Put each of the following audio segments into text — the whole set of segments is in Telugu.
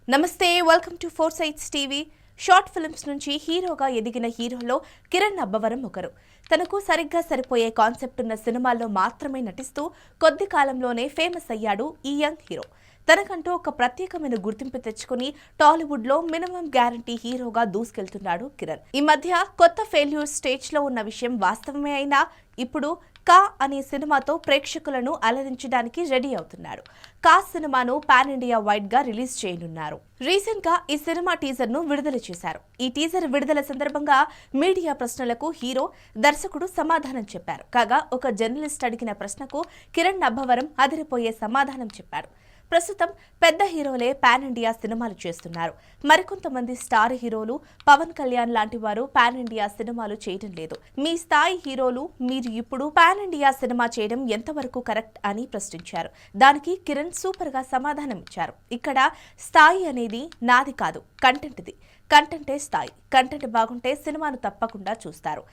నమస్తే, welcome to four sights TV. Short films నుంచి హీరోగా ఎదిగిన హీరోలో కిరణ్ అబ్బవరం ఒకరు. తనకు సరిగ్గా సరిపోయే కాన్సెప్ట్ ఉన్న సినిమాల్లో మాత్రమే నటిస్తూ కొద్ది కాలంలోనే ఫేమస్ అయ్యాడు ఈ యంగ్ హీరో. తనకంటూ ఒక ప్రత్యేకమైన గుర్తింపు తెచ్చుకుని టాలీవుడ్ లో మినిమం గ్యారంటీ హీరోగా దూసుకెళ్తున్నాడు కిరణ్. ఈ మధ్య కొత్త ఫెయిల్యూర్ స్టేజ్ లో ఉన్న విషయం వాస్తవమే అయినా ఇప్పుడు కా అనే సినిమాతో ప్రేక్షకులను అలరించడానికి రెడీ అవుతున్నాడు. కా సినిమాను పాన్ ఇండియా వైడ్ గా రిలీజ్ చేయనున్నారు. రీసెంట్ గా ఈ సినిమా టీజర్ ను విడుదల చేశారు. ఈ టీజర్ విడుదల సందర్భంగా మీడియా ప్రశ్నలకు హీరో, దర్శకుడు సమాధానం చెప్పారు. కాగా ఒక జర్నలిస్ట్ అడిగిన ప్రశ్నకు కిరణ్ అబ్బవరం అదిరిపోయే సమాధానం చెప్పాడు. ప్రస్తుతం పెద్ద హీరోలే పాన్ ఇండియా సినిమాలు చేస్తున్నారు. మరికొంతమంది స్టార్ హీరోలు, పవన్ కళ్యాణ్ లాంటి వారు పాన్ ఇండియా సినిమాలు చేయడం లేదు. మీ స్థాయి హీరోలు మీరు ఇప్పుడు పాన్ ఇండియా సినిమా చేయడం ఎంతవరకు కరెక్ట్ అని ప్రశ్నించారు. దానికి కిరణ్ సూపర్ గా సమాధానం ఇచ్చారు. ఇక్కడ స్థాయి అనేది నాది కాదు, కంటెంట్ది. కంటెంటే స్థాయి. కంటెంట్ బాగుంటే సినిమాను తప్పకుండా చూస్తారు.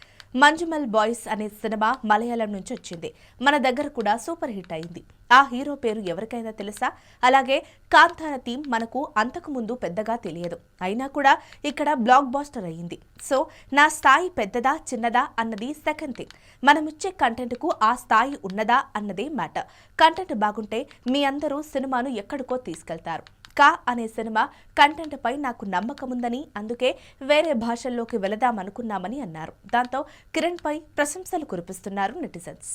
మంజుమల్ బాయ్స్ అనే సినిమా మలయాళం నుంచి వచ్చింది. మన దగ్గర కూడా సూపర్ హిట్ అయింది. ఆ హీరో పేరు ఎవరికైనా తెలుసా? అలాగే కాంతార థీం మనకు అంతకు ముందు పెద్దగా తెలియదు. అయినా కూడా ఇక్కడ బ్లాక్ బాస్టర్ అయ్యింది. సో నా స్థాయి పెద్దదా చిన్నదా అన్నది సెకండ్ థింగ్. మనమిచ్చే కంటెంట్ కు ఆ స్థాయి ఉన్నదా అన్నదే మ్యాటర్. కంటెంట్ బాగుంటే మీ అందరూ సినిమాను ఎక్కడికో తీసుకెళ్తారు. కా అనే సినిమా కంటెంట్ పై నాకు నమ్మకముందని, అందుకే వేరే భాషల్లోకి వెళదామనుకున్నామని అన్నారు. దాంతో కిరణ్ పై ప్రశంసలు కురిపిస్తున్నారు నెటిజన్స్.